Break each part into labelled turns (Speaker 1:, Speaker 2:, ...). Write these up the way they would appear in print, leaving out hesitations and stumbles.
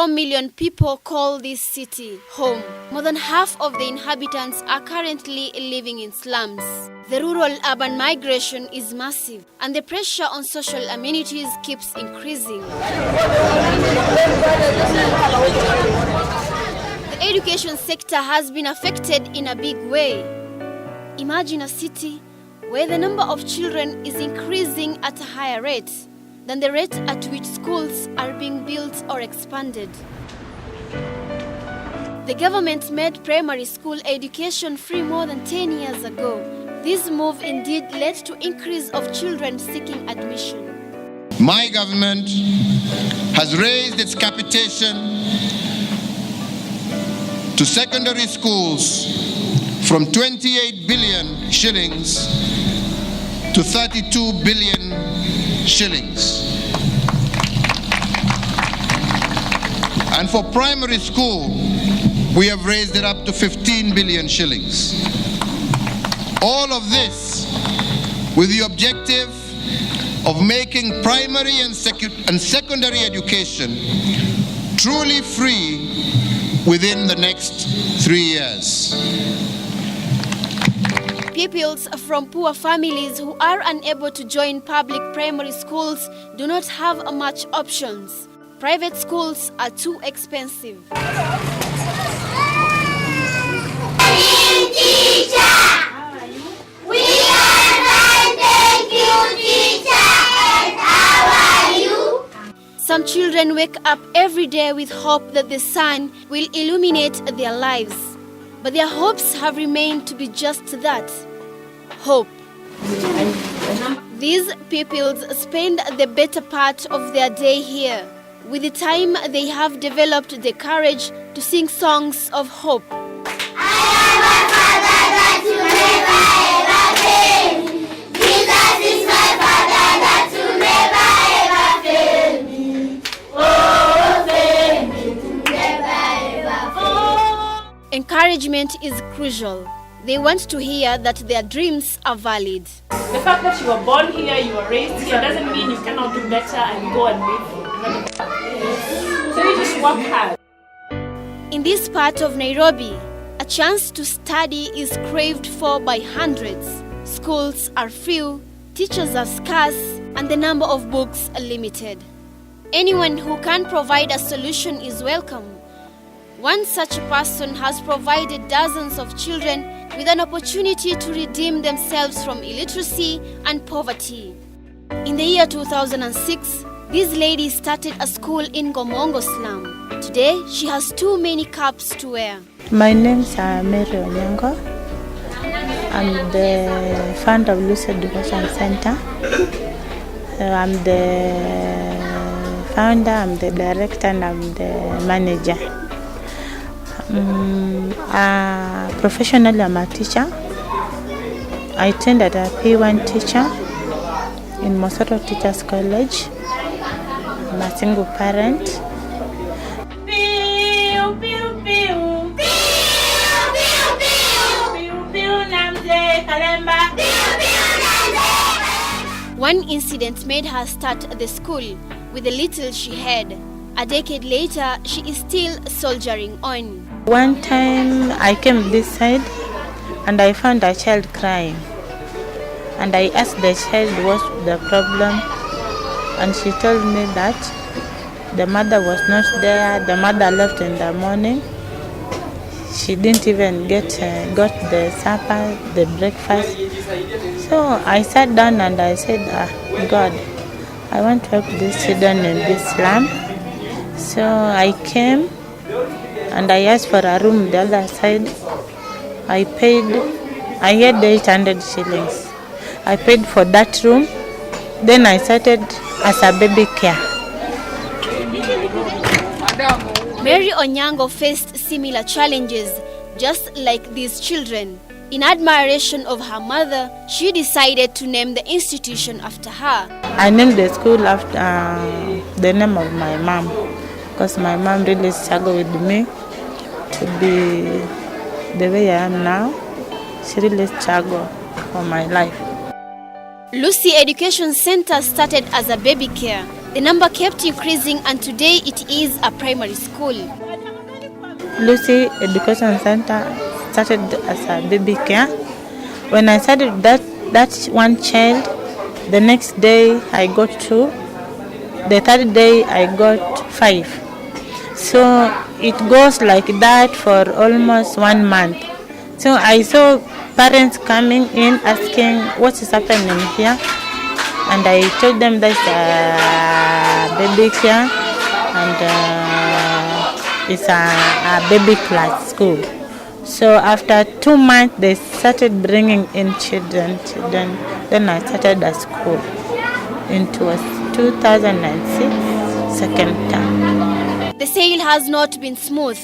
Speaker 1: 4 million people call this city home. More than half of the inhabitants are currently living in slums. The rural-urban migration is massive, and the pressure on social amenities keeps increasing. The education sector has been affected in a big way. Imagine a city where the number of children is increasing at a higher rate than the rate at which schools are being built or expanded. The government made primary school education free more than 10 years ago. This move indeed led to increase of children seeking admission.
Speaker 2: My government has raised its capitation to secondary schools from 28 billion shillings to 32 billion shillings. And for primary school, we have raised it up to 15 billion shillings. All of this with the objective of making primary and secondary education truly free within the next 3 years.
Speaker 1: Pupils from poor families who are unable to join public primary schools do not have much options. Private schools are too expensive. Some children wake up every day with hope that the sun will illuminate their lives. But their hopes have remained to be just that, hope. These pupils spend the better part of their day here. With the time, they have developed the courage to sing songs of hope. Encouragement is crucial. They want to hear that their dreams are valid.
Speaker 3: The fact that you were born here, you were raised here, doesn't mean you cannot do better and go and live another part. So you just work hard.
Speaker 1: In this part of Nairobi, a chance to study is craved for by hundreds. Schools are few, teachers are scarce, and the number of books are limited. Anyone who can provide a solution is welcome. One such person has provided dozens of children with an opportunity to redeem themselves from illiteracy and poverty. In the year 2006, this lady started a school in Gomongo slum. Today, she has too many caps to wear.
Speaker 4: My name is Mary Onyango. I'm the founder of Lucy Education Center. I'm the founder, I'm the director, and I'm the manager. Professionally, I'm a teacher. I trained as a P1 teacher in Mosoro Teachers College. I'm a single parent.
Speaker 1: One incident made her start the school with the little she had. A decade later, she is still soldiering on.
Speaker 4: One time I came this side and I found a child crying. And I asked the child what's the problem, and she told me that the mother was not there. The mother left in the morning. She didn't even got the supper, the breakfast. So I sat down and I said, God, I want to help these children in this slum. So I came and I asked for a room the other side. I had 800 shillings. I paid for that room. Then I started as a baby care.
Speaker 1: Mary Onyango faced similar challenges, just like these children. In admiration of her mother, she decided to name the institution after her.
Speaker 4: I named the school after the name of my mom, because my mom really struggled with me to be the way I am now. She really struggled for my life.
Speaker 1: Lucy Education Center started as a baby care. The number kept increasing and today it is a primary school.
Speaker 4: Lucy Education Center started as a baby care. When I started that one child, the next day I got 2. The third day I got 5. So it goes like that for almost 1 month. So I saw parents coming in asking what is happening here. And I told them there's a baby care and it's a baby class school. So after 2 months, they started bringing in children. Then I started a school. It was 2006, second term.
Speaker 1: The sail has not been smooth.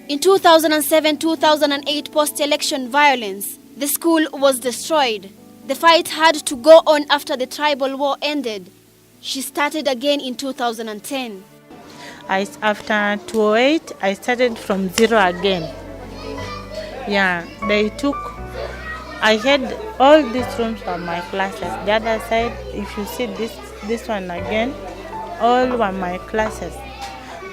Speaker 1: In 2007-2008 post-election violence, the school was destroyed. The fight had to go on after the tribal war ended. She started again in 2010.
Speaker 4: After 2008, I started from zero again. Yeah, I had all these rooms for my classes. The other side, if you see this one again, all were my classes.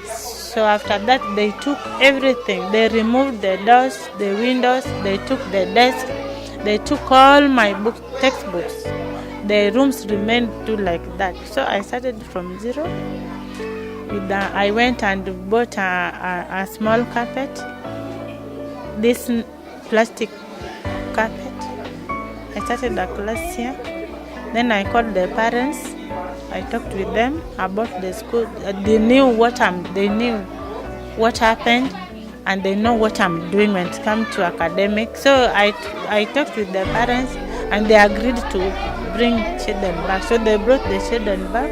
Speaker 4: So after that, they took everything. They removed the doors, the windows, they took the desk, they took all my textbooks. The rooms remained too like that. So I started from zero. I went and bought a small carpet, this plastic carpet. I started a class here. Then I called the parents. I talked with them about the school. They knew what happened, and they know what I'm doing when it comes to academic. So I talked with the parents, and they agreed to bring children back. So they brought the children back.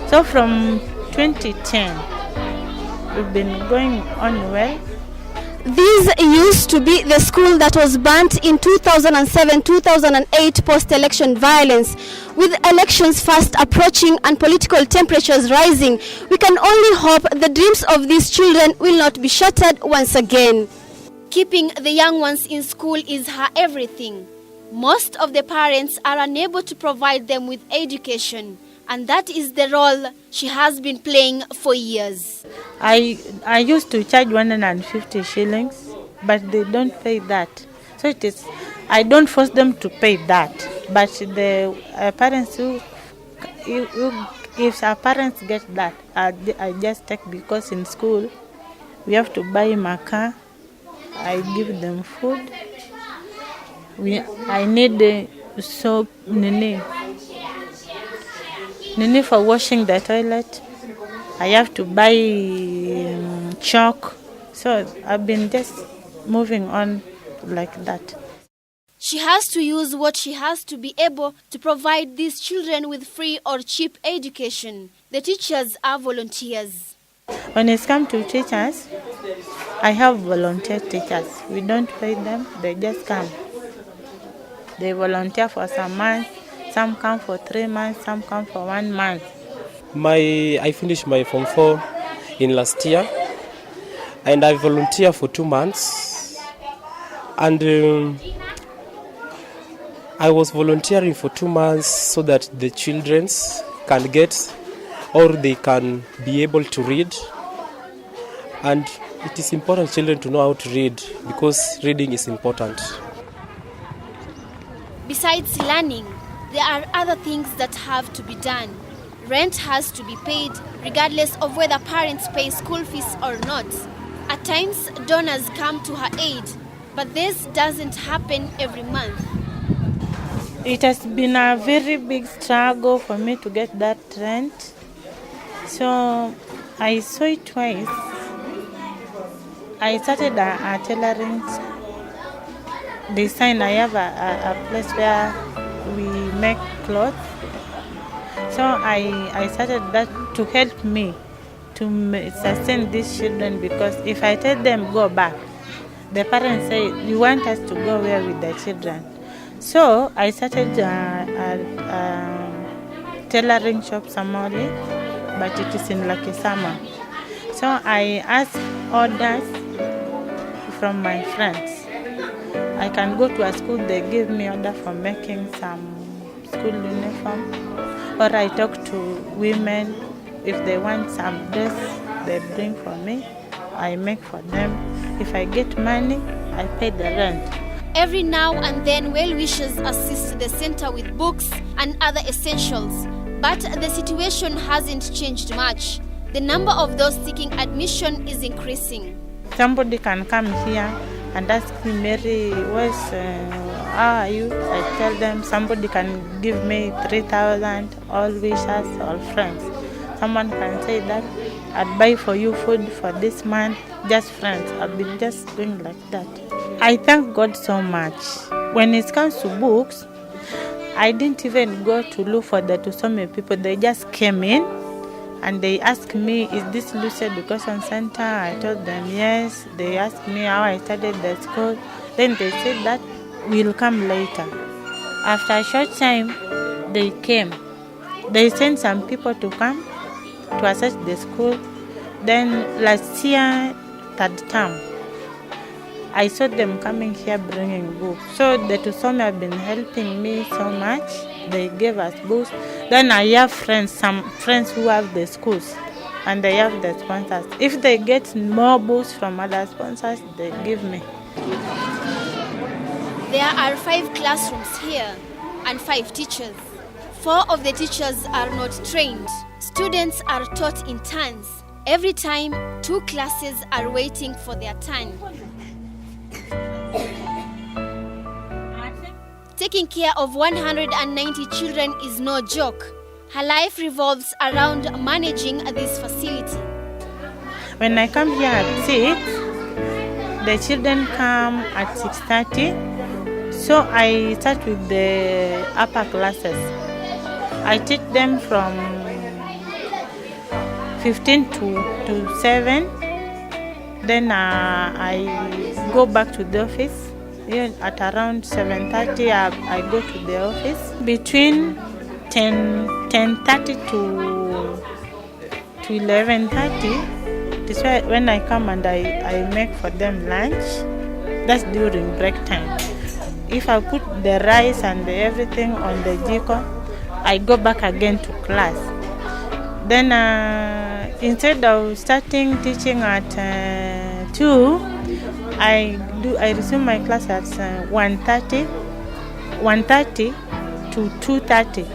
Speaker 4: So from 2010, we've been going on well.
Speaker 1: This used to be the school that was burnt in 2007-2008 post-election violence. With elections fast approaching and political temperatures rising, we can only hope the dreams of these children will not be shattered once again. Keeping the young ones in school is her everything. Most of the parents are unable to provide them with education, and that is the role she has been playing for years.
Speaker 4: I used to charge 150 shillings, but they don't pay that. So I don't force them to pay that. But the parents if our parents get that, I just take, because in school we have to buy my car. I give them food. I need soap, nini for washing the toilet. I have to buy chalk. So I've been just moving on like that.
Speaker 1: She has to use what she has to be able to provide these children with free or cheap education. The teachers are volunteers.
Speaker 4: When it comes to teachers, I have volunteer teachers. We don't pay them, they just come. They volunteer for some months. Some come for 3 months, some come for 1 month.
Speaker 5: I finished my Form 4 in last year, and I volunteered for 2 months. And I was volunteering for 2 months so that the children can get, or they can be able to read. And it is important children to know how to read, because reading is important.
Speaker 1: Besides learning, there are other things that have to be done. Rent has to be paid regardless of whether parents pay school fees or not. At times, donors come to her aid, but this doesn't happen every month.
Speaker 4: It has been a very big struggle for me to get that rent. So I saw it twice. I started a tailoring design. I have a place where we make clothes. So I started that to help me to sustain these children, because if I tell them go back, the parents say, you want us to go where with the children? So I started a tailoring shop Samoli, but it is in Lakisama. So I ask orders from my friends. I can go to a school, they give me order for making some school uniform. or I talk to women. If they want some dress, they bring for me. I make for them. If I get money, I pay the rent.
Speaker 1: Every now and then, well-wishers assist the center with books and other essentials. But the situation hasn't changed much. The number of those seeking admission is increasing.
Speaker 4: Somebody can come here and ask me, Mary, how are you? I tell them somebody can give me 3,000, all wishers, all friends. Someone can say that I'd buy for you food for this month, just friends. I've been just doing like that. I thank God so much. When it comes to books, I didn't even go to look for the Tusome people. They just came in and they asked me, is this Lucy Education Center? I told them yes. They asked me how I started the school. Then they said that we'll come later. After a short time, they came. They sent some people to come to assess the school. Then last year, third term, I saw them coming here bringing books. So the Tusome have been helping me so much. They gave us books. Then I have some friends who have the schools and they have the sponsors. If they get more books from other sponsors, they give me.
Speaker 1: There are 5 classrooms here and 5 teachers. 4 of the teachers are not trained. Students are taught in turns. Every time, 2 classes are waiting for their turn. Taking care of 190 children is no joke. Her life revolves around managing this facility.
Speaker 4: When I come here at 6, the children come at 6:30. So I start with the upper classes. I teach them from 15 to 7. Then I go back to the office. At around 7:30, I go to the office. Between 10:30 to 11:30, this is when I come and I make for them lunch. That's during break time. If I put the rice and everything on the jiko, I go back again to class. Then instead of starting teaching at 2, I resume my class at 1:30 to 2:30.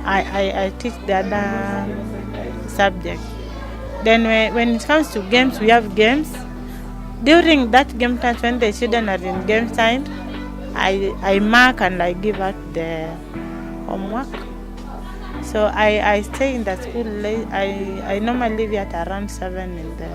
Speaker 4: I teach the other subject. Then when it comes to games, we have games. During that game time, when the children are in game time, I mark and I give out the homework. So I stay in the school late. I normally leave at around 7 in the.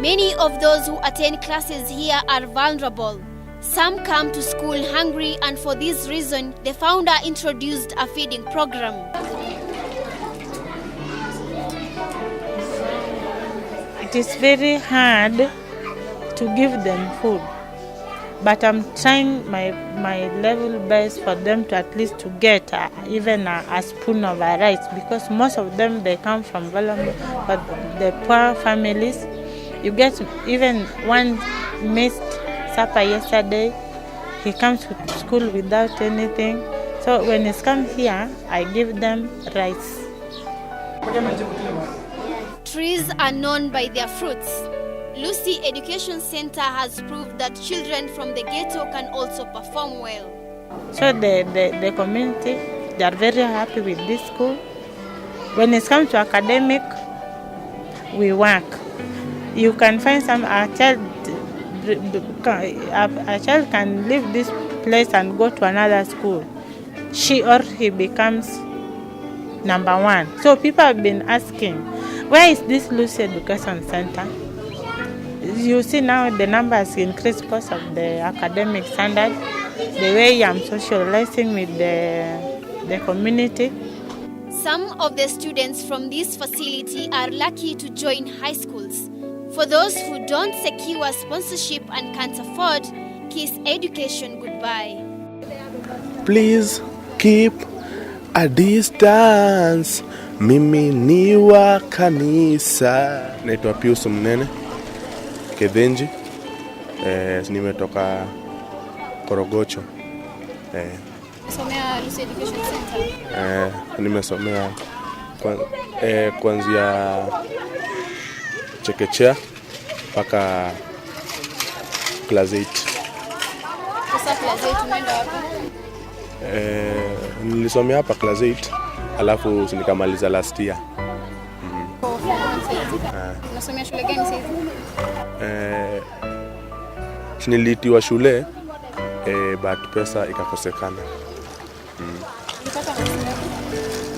Speaker 1: Many of those who attend classes here are vulnerable. Some come to school hungry, and for this reason, the founder introduced a feeding program.
Speaker 4: It is very hard to give them food, but I'm trying my level best for them to at least to get even a spoon of rice, because most of them, they come from vulnerable, but the poor families. You get even one missed supper yesterday. He comes to school without anything. So when he comes here, I give them rice.
Speaker 1: Trees are known by their fruits. Lucy Education Center has proved that children from the ghetto can also perform well.
Speaker 4: So the community, they are very happy with this school. When it comes to academic, we work. You can find a child can leave this place and go to another school. She or he becomes number 1. So people have been asking, where is this Lucy Education Center? You see now the numbers increase because of the academic standard, the way I'm socializing with the community.
Speaker 1: Some of the students from this facility are lucky to join high schools. For those who don't secure sponsorship and can't afford, kiss education goodbye.
Speaker 6: Please keep a distance. Mimi ni wa kanisa. Naitwa Pius Mnene Kevenji. Nimetoka Korogocho.
Speaker 1: Somea Lucy Education Center.
Speaker 6: Nimesomea kuanzia chekechea mpaka class 8.
Speaker 1: Sasa class 8 umeenda wapi?
Speaker 6: Nilisomea hapa class 8 alafu nikamaliza last year.
Speaker 1: Unasomea shule gani sasa hivi?
Speaker 6: Nilitiwa shule but pesa ikakosekana.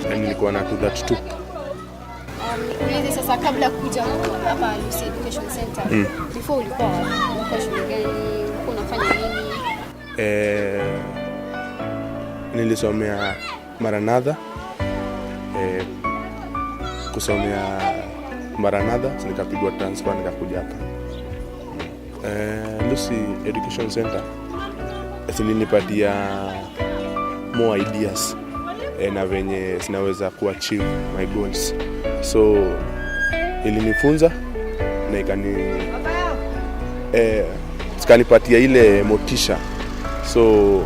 Speaker 6: Nilikuwa na 232.
Speaker 1: Ulize sasa kabla kuja hapa Lucy Education Center. Before ulikuwa shule gani? Ulikuwa unafanya nini?
Speaker 6: Nilisomea Maranatha. Kusomea Maranatha nikapigwa transfer nikakuja hapa. Lucy Education Center ilinipatia more ideas na venye sinaweza kuachieve my goals. So ilinifunza na ikanipatia ile motisha. So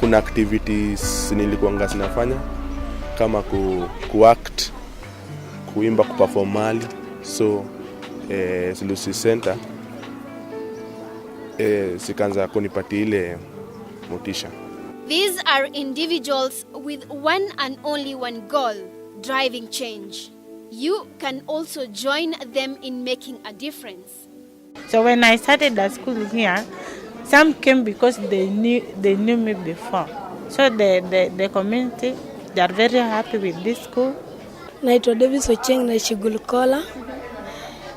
Speaker 6: kuna activities nilikuwa sinafanya kama kuact, kuimba, kuperform mali. So Lucy Center sikaanza kunipatia ile motisha.
Speaker 1: These are individuals with one and only one goal, driving change. You can also join them in making a difference.
Speaker 4: So when I started the school here, some came because they knew me before. So the community, they are very happy with this school.
Speaker 7: Naitwa Davis Ocheng na Shigulukola.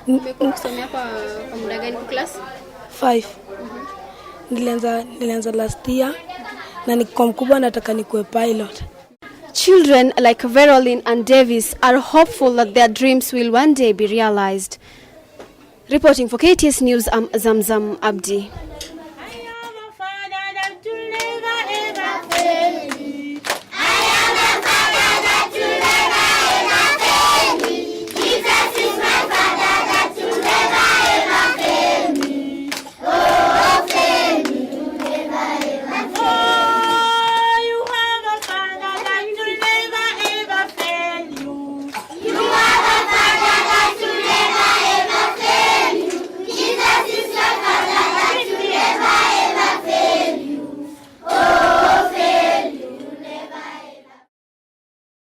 Speaker 1: Umekuwa kusomea kwa muda gani kwa class?
Speaker 7: 5. Nilianza last year na niko mkubwa nataka nikuwe pilot.
Speaker 1: Children like Veroline and Davis are hopeful that their dreams will one day be realized. Reporting for KTS News, I'm Zamzam Abdi.